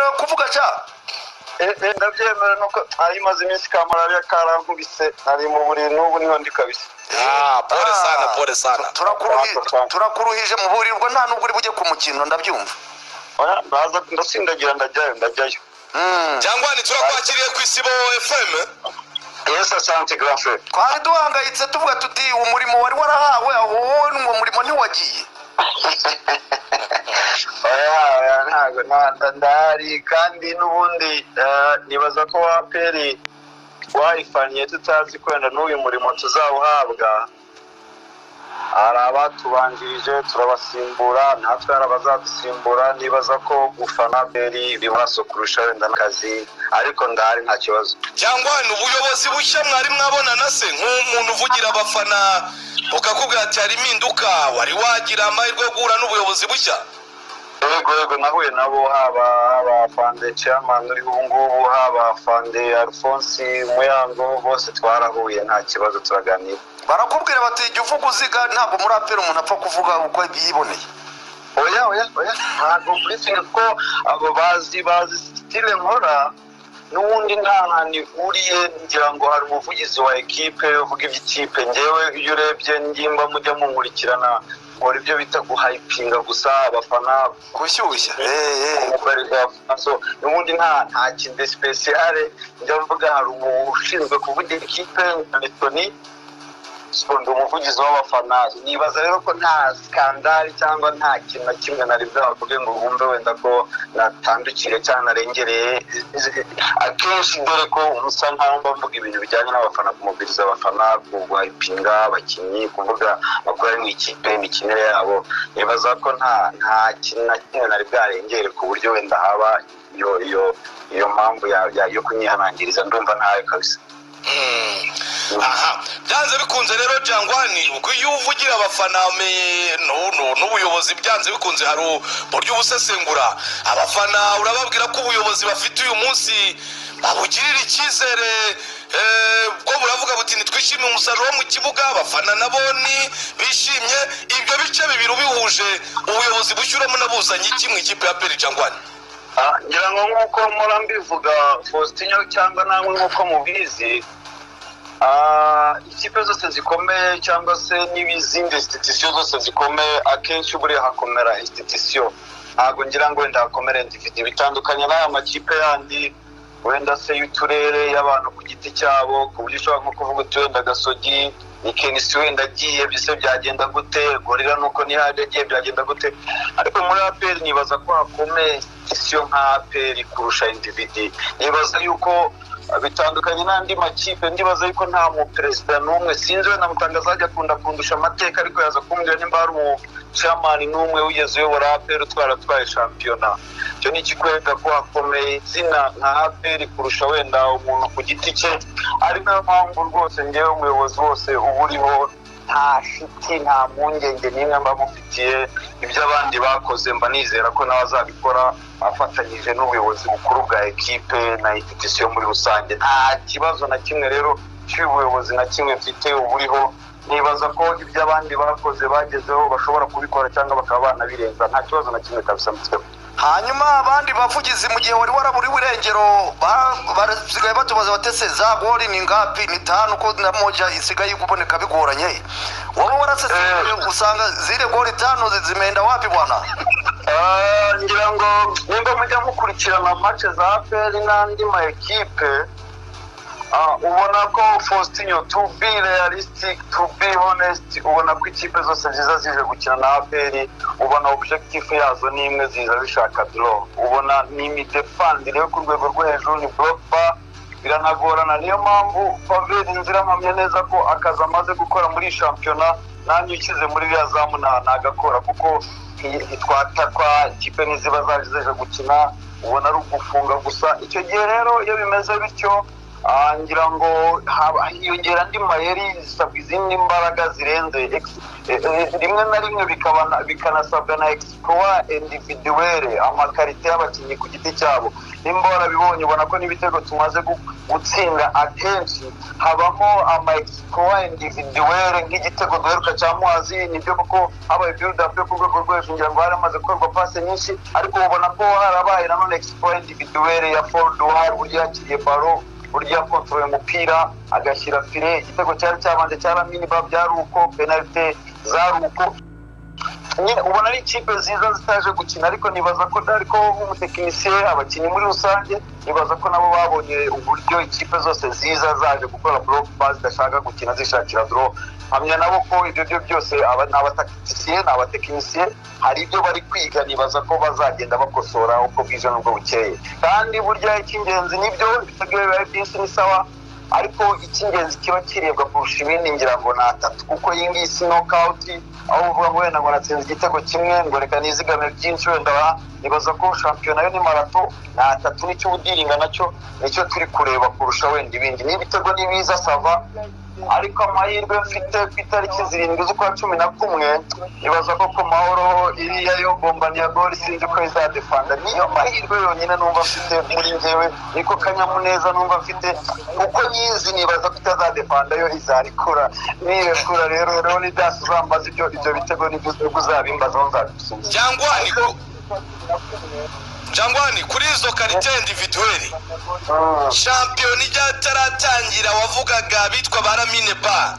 urabyemera kuvuga cha ndabyemera nuko ayimaze iminsi kamarariya karankubise ari mu buri n'ubu niho ndi kabisa. Pole sana. Turakuruhije mu burirwa nta nubwo uri bujye ku mukino ndabyumva. Baza ndasindagira ndajyayo. Jangwani turakwakiriye ku Isibo FM. Yes, asante grand frère. Twari duhangayitse tuvuga tuti umurimo wari warahawe aho wowe n'uwo murimo ntiwagiye. Ntago ndahari kandi n'ubundi nibaza ko aperi wayifaniye tutazi kwenda n'uyu murimo tuzawuhabwa. Hari abatubanjirije turabasimbura natwe hari abazadusimbura nibaza ko gufana aperi bimaso kurusha wenda n'akazi ariko ndahari nta kibazo. Jangwani ubuyobozi bushya mwari mwabonana se nk'umuntu uvugira abafana ukakubwira ati hari impinduka wari wagira amahirwe yo guhura n'ubuyobozi bushya? Yego nahuye nabo haba Fande chairman uri ubungubu haba Fande Alphonse Muyango bose twarahuye nta kibazo turaganira. Barakubwira bati jya uvuga uziga ntabwo muri aperi umuntu apfa kuvuga uko yiboneye. Oya ntabwo briefing ko abo bazi style nkora n'ubundi ntahani uriye ngira ngo hari umuvugizi wa equipe uvuga iby'ikipe ngewe iyo urebye ngimba mujya munkurikirana ngo ibyo bita guhypinga gusa abafana kushyushya so n'ubundi nta kindi special njya mvuga hari umushinzwe kuvuga equipe Anthony Sondo umuvugizi w'abafana nibaza rero ko nta skandal cyangwa nta kintu na kimwe nari bwavuge ngo wumve wenda ko natandukire cyangwa narengereye akenshi dore ko musa nkaho mvuga ibintu bijyanye n'abafana kumubiriza abafana guhypinga abakinnyi kuvuga bakora mu ikipe imikinire yabo nibaza ko nta kintu na kimwe nari bwarengere ku buryo wenda haba iyo mpamvu yo kunyihanangiriza ndumva ntayo kabisa. Byanze bikunze rero Jangwani ubwo iyo uvugira abafana n'ubuyobozi byanze bikunze hari uburyo ubusesengura abafana urababwira ko ubuyobozi bafite uyu munsi babugirira icyizere bwo buravuga buti nitwishimiye umusaruro wo mu kibuga abafana naboni bishimye ibyo bice bibiri ubihuje ubuyobozi bushyuramo nabuzanye iki mu ikipe ya Peri Jangwani? Ngira ngo nk'uko mpora mbivuga Faustin cyangwa namwe nk'uko mubizi ikipe zose zikomeye cyangwa se n'ibizindi institution zose zikomeye akenshi buriya hakomera institution ntabwo ngira ngo wenda hakomera individu bitandukanye n'aya makipe yandi wenda se y'uturere y'abantu ku giti cyabo ku buryo ushobora nko kuvuga uti wenda Gasogi ni Kenisi wenda agiye bise byagenda gute Gorira nuko nihari agiye byagenda gute ariko muri APR nibaza ko hakomeye institution nka APR kurusha individu nibaza yuko bitandukanye n'andi makipe ndibaza yuko nta mu president n'umwe sinzi we namutangaza ajya kundusha amateka ariko yaza kumbwira nimba hari umu chairman n'umwe wigeze uyobora APR twaratwaye shampiyona cyo ni ikikwereka ko hakomeye izina nka APR kurusha wenda umuntu ku giti cye ari nayo mpamvu rwose ngewe umuyobozi wose uburiho nta shiti nta mpungenge n'imwe mba mufitiye ibyo abandi bakoze mba nizera ko nawe azabikora afatanyije n'ubuyobozi bukuru bwa ekipe na institution muri rusange nta kibazo na kimwe rero cy'ubuyobozi na kimwe mfite uburiho nibaza ko ibyo abandi bakoze bagezeho bashobora kubikora cyangwa bakaba banabirenza nta kibazo na kimwe kabisa mfite. Hanyuma abandi bavugizi mu gihe wari waraburiwe irengero barasigaye batubaza batese za goli ni ngapi ni 5 ko na moja isigaye kuboneka bigoranye wowe waraseseye usanga zile goli 5 zimenda wapi bwana? Ngira ngo nimba mujya mukurikirana match za APR n'andi ma equipe ubona ko Faustin to be realistic to be honest ubona ko ikipe zose ziza zije gukina na APR ubona objective yazo ni imwe ziza zishaka draw ubona ni midefend rero ku rwego rwo hejuru ni blockbar biranagorana niyo mpamvu Pavel inzira mpamye neza ko akaza amaze gukora muri shampiyona nanjye ukize muri bya zamu nagakora kuko itwatakwa ikipe niziba zaje gukina ubona ari ugufunga gusa icyo gihe rero iyo bimeze bityo ngira ngo hiyongera andi mayeri zisabwa izindi mbaraga zirenze rimwe na rimwe bikanasabwa na exploit individuelle amakarite y'abakinnyi ku giti cyabo. nimba warabibonye ubona ko n'ibitego tumaze gutsinda akenshi habamo ama exploit individuelle nk'igitego duheruka cya Muhazi. nibyo kuko habaye build up yo ku rwego rwo hejuru, ngira ngo haramaze gukorwa passe nyinshi, ariko ubona ko harabaye nanone exploit individuelle ya Fordouar burya yakiriye baro, burya kontrole umupira agashyira file. igitego cyari cyabanje cyaramini byari uko penalty zari uko. ubona ari ikipe ziza zitaje gukina, ariko nibaza ko ariko nk'umutekinisiye abakinnyi muri rusange nibaza ko nabo babonye uburyo ikipe zose ziza zaje gukora block pass zidashaka gukina zishakira draw. hamya nabo ko ibyo byose n'abatekinisiye hari ibyo bari kwiga, nibaza ko bazagenda bakosora uko bwije n'ubwo bukeye. kandi burya icy'ingenzi nibyo ibitego bibaye byinshi ni sawa, ariko icy'ingenzi kiba kirebwa kurusha ibindi ngira ngo ni atatu, kuko iyi ngiyi si knockout aho uvuga ngo wenda ngo natsinze igitego kimwe ngo reka nizigame byinshi. wenda nibaza ko shampiyona yo ni marato, ni atatu nicyo ubudiringa nicyo turi kureba kurusha wenda ibindi. n'ibitego nibiza sava, ariko amahirwe mfite ku itariki 7 z'ukwa 11 nibaza ko ku mahoro iriya yo gombani ya gol sinzi ko izadefanda. niyo mahirwe yonyine numva mfite muri njyewe, niko kanyamuneza numva mfite, kuko nyizi nibaza ko itazadefanda yo izarikura. nirekura rero ni das uzambaza ibyo bitego nibyo uzabimbaza aho nzabisubiza. Jangwani kuri izo karite individuelle shampiyona ijya wavugaga bitwa baramine ba,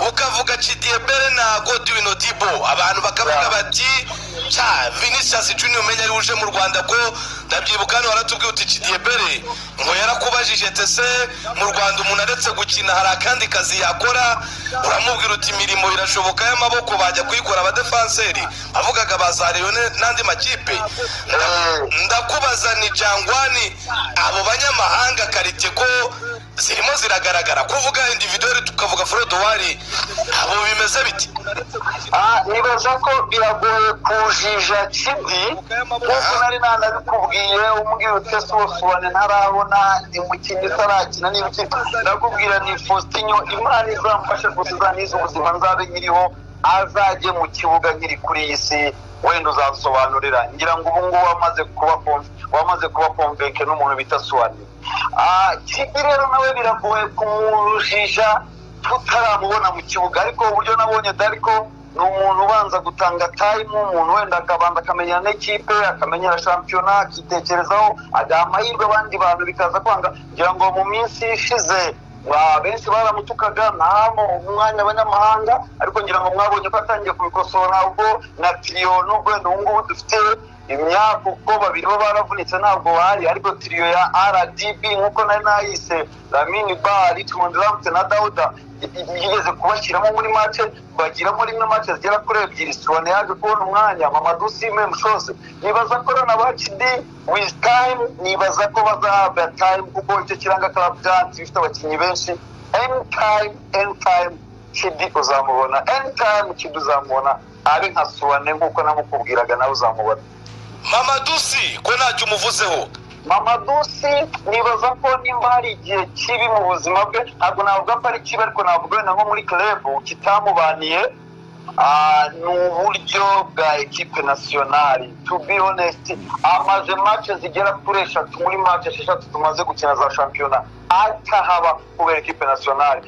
ukavuga Chidiebere na Godwin Odibo, abantu bakavuga bati cha Vinicius Junior umenya ari uje mu Rwanda ko ndabyibuka hano waratubwiye uti Chidiebere ngo yarakubajije tese mu Rwanda umuntu aretse gukina hari akandi kazi yakora, uramubwira uti imirimo irashoboka y'amaboko bajya kuyikora abadefenseri bavugaga bazareyone n'andi makipe. ndakubaza ni Jangwani abo banyamahanga karite ko zirimo ziragaragara, kuvuga individuelle tukavuga Fordouar, abo bimeze biti? nibaza ko biragoye kujija Chidi, kuko nari nanabikubwiye umbwira utese wose ntarabona umukinnyi utarakina n'ibiki. ndakubwira ni Faustinho, Imana izamfashe kuzaniza ubuzima nzabe nyiriho, azajye mu kibuga nkiri kuri iyi si, wenda uzasobanurira. ngira ngo ubu ngubu wamaze kuba convaincre n'umuntu bita Suwani. Chidi rero nawe biragoye kumujija tutaramubona mu kibuga, ariko uburyo nabonye Dariko ni umuntu ubanza gutanga time, umuntu wenda akabanza akamenya n'ikipe, akamenyera shampiyona, akitekerezaho, agaha amahirwe abandi bantu bikaza kwanga. ngira ngo mu minsi ishize benshi baramutukaga ntamo umwanya abanyamahanga, ariko ngira ngo mwabonye ko atangiye kubikosora. ubwo na trio nubwo wenda ubu ngubu dufite imyaka uko babiri bo baravunitse ntabwo bahari, ariko trio ya RDB nk'uko nari nayise Lamine Ba, Richmond Ramsey na Dauda yigeze kubashyiramo muri match, bagiramo rimwe match zigera kuri 2. Suwane yaje kubona umwanya, Mamadou Si même chose. nibaza ko na Chidi with time, nibaza ko bazahabwa time, kuko icyo kiranga club dance bifite abakinnyi benshi. anytime Chidi uzamubona, anytime Chidi uzamubona ari nka Suwane nk'uko namukubwiraga nawe uzamubona. Mamadou Si ko ntacyo umuvuzeho? Mamadou Si nibaza ko nimba hari igihe kibi mu buzima bwe, ntabwo navuga ko ari kibi, ariko navuga wenda nko muri club kitamubaniye ni uburyo bwa equipe nationale. to be honest, amaze match zigera kuri 3 muri match 6 tumaze gukina za shampiyona atahaba kubera equipe nationale.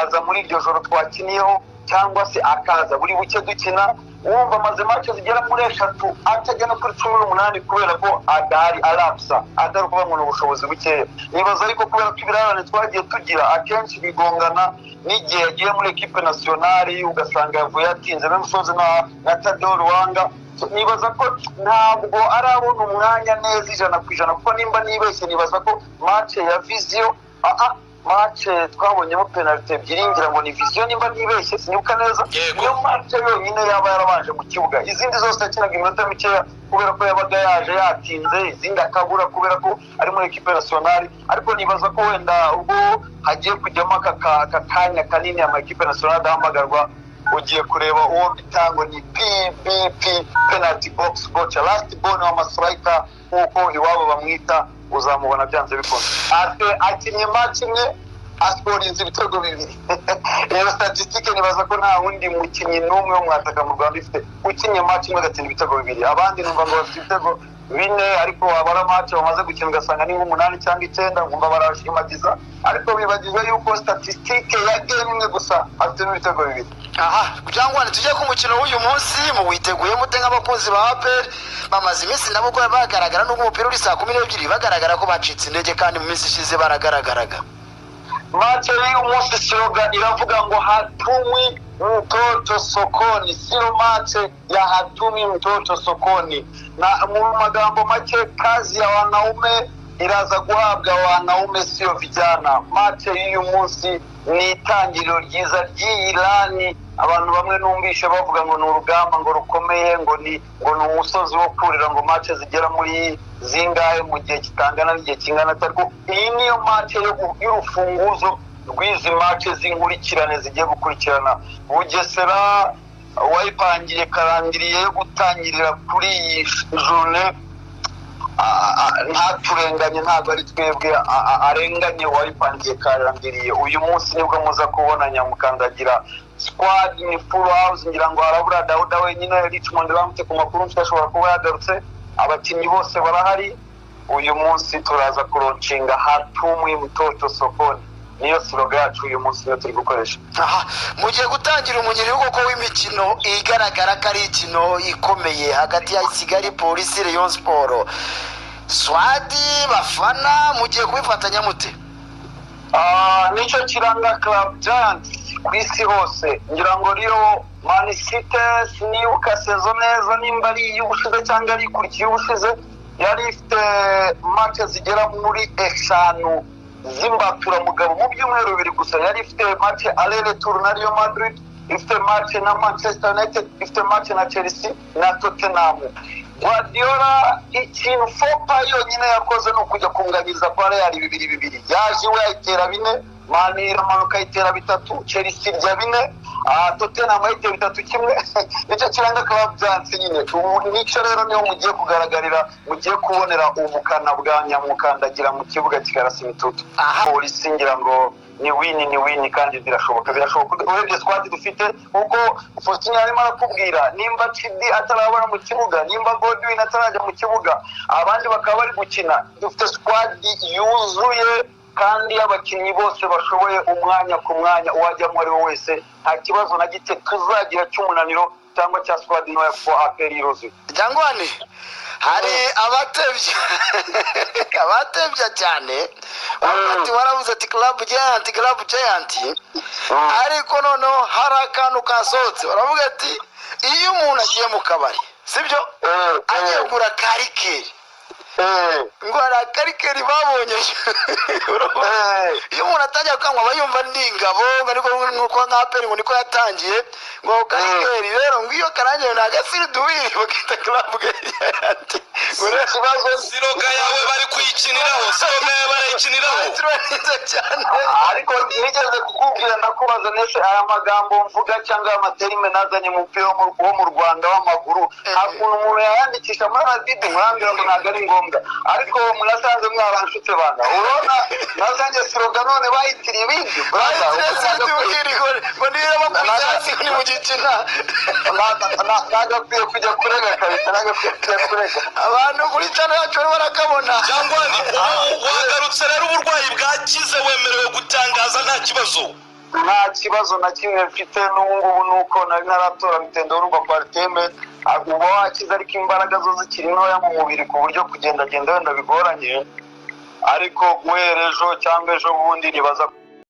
aza muri iryo joro twakiniyeho, cyangwa se akaza buri buke dukina, wumva amaze match zigera muri 3 atajya no kuri 18 kubera ko adari arapsa, atari kuba mu ubushobozi buke. nibaza ariko kubera ko ibirarane twagiye tugira akenshi bigongana n'igihe yagiye muri equipe nationale, ugasanga yavuye atinze n'umusozi na Tadeo Ruwanga. nibaza ko ntabwo arabona umwanya neza 100%, kuko nimba nibeshye nibaza ko match ya Vision match twabonyemo penalty 2, ngira ngo ni Vision nimba nibeshye sinibuka neza. niyo match yonyine yaba yarabanje mu kibuga, izindi zose yakinaga iminota mikeya kubera ko yabaga yaje yatinze, izindi akabura kubera ko ari muri equipe nationale. ariko nibaza ko wenda ubwo hagiye kujyamo aka kanya kanini ama equipe nationale adahamagarwa, ugiye kureba uwo bitango ni PBP, penalty box coach, last ball wa striker nk'uko iwabo bamwita. uzamubona byanze bikunze. Akinye match imwe askorinze ibitego 2. Iyo statistique nibaza ko nta wundi mukinnyi n'umwe wo mwataka mu Rwanda ifite ukinye match imwe agatsinda ibitego 2. Abandi numva ngo bafite ibitego 4 ariko abara match bamaze gukina ugasanga ni 8 cyangwa 9 ngumva barashimagiza, ariko bibagizwe yuko statistique ya game imwe gusa afite ibitego 2. aha cyangwa tujye ku mukino w'uyu munsi mu witeguye mute nk'abakunzi ba APR bamaze iminsi nabo ko bagaragara n'ubwo umupira uri saa 12 bagaragara ko bacitse intege kandi mu minsi ishize baragaragaraga. Match y'uyu munsi Siroga iravuga ngo hatumwi mtoto sokoni, sio match ya hatumi mtoto sokoni. Na mu magambo make kazi ya wanaume iraza guhabwa wanaume sio vijana. Match y'uyu munsi ni itangiriro ryiza ry'Irani, abantu bamwe numvishe bavuga ngo n'urugamba ngo rukomeye ngo ni umusozi wo kurira ngo match zigera muri zingahe mu gihe kitangana n'igihe kingana atako. Iyi niyo match y'urufunguzo rw'izi match zinkurikirane zigiye gukurikirana. Bugesera wayipangiye karandiriye yo gutangirira kuri iyi journée, ntaturenganye ntabwo ari twebwe arenganye wayipangiye karandiriye. Uyu munsi nibwo muza kubona Nyamukandagira squad ni full house, ngira ngo harabura Dauda wenyine, Richmond bamute ku makuru mfashobora kuba yagarutse, abakinnyi bose barahari. Uyu munsi turaza kuroncinga hatumwi mtoto sokoni, niyo slogan yacu uyu munsi yo turi gukoresha. Aha mugiye gutangira umunyereko ko w'imikino igaragara ko ari ikino ikomeye hagati ya Kigali Police Rayon Sport. Swadi bafana mugiye kubifatanya mute? Nico kiranga Club Giants kwisi hose, ngira ngo Rio Man City sinibuka sezo neza nimba ari y'ubushize cyangwa ari kurikiye ubushize, yari ifite match zigera muri 5 zimbatura mugabo mu byumweru 2 gusa. Yari ifite match aller tour na Real Madrid, ifite match na Manchester United, ifite match na Chelsea na Tottenham. Guardiola ikintu fopa yonyine yakoze no kujya kunganiriza kwa Real 2-2. Yaje we ayitera 4, Man iramanuka ayitera 3, Chelsea rya 4, Tottenham ayitera 3-1. Nicyo kiranga Club Giants nyine. Nico rero niho mugiye kugaragarira, mugiye kubonera ubukana bwa Nyamukandagira mu kibuga kigarasa imitutu. Polisi ngira ngo ni win kandi birashoboka urebye squad dufite uko Faustin arimo arakubwira, nimba Chidi atarabona mu kibuga, nimba Godwin atarajya mu kibuga, abandi bakaba bari gukina, dufite squad yuzuye kandi abakinnyi bose bashoboye umwanya ku mwanya uwajyamo ari wese, nta kibazo na gite tuzagira cy'umunaniro cyangwa cya squad no ya APR yuzuye. Jangwani hari abatebya cyane ati warabuze ati Club Giant ariko noneho hari akantu kasohotse baravuga ati iyo umuntu agiye mu kabari sibyo agiye kugura karikeri ngo ara karikeri babonye iyo umuntu atajya kwangwa bayumva ndingabo ariko nuko nka APR ngo niko yatangiye ngo karikeri rero ngiyo karangiye na gasiri duwiri bakita Club Giant. Ikibazo siroga yawe bari kuyikiniraho, siroga yawe barayikiniraho cyane. Ariko nigeze kukubwira ndakubaza nese aya magambo mvuga cyangwa amaterime nazanye mu mupira wo mu Rwanda w'amaguru, hakuntu umuntu yandikisha muri radide murambira ngo ntago ari ngombwa, ariko murasanze mwabanshutse banga urona nazanye siroga none bayitiriye ibindi brother ngo niyo bakuzazi ni mu gikina nagakwiye kujya kurega kabisa, nagakwiye kujya kurega abantu kuri channel yacu barakabona. Jangwani wagarutse rero uburwayi bwakize wemerewe gutangaza nta kibazo? Nta kibazo na kimwe mfite n'ubu nuko nari naratora bitendo urumva parteme uba wakize ariko imbaraga zo zikiri ntoya mu mubiri ku buryo kugenda wenda bigoranye, ariko guhera ejo cyangwa ejo bundi nibaza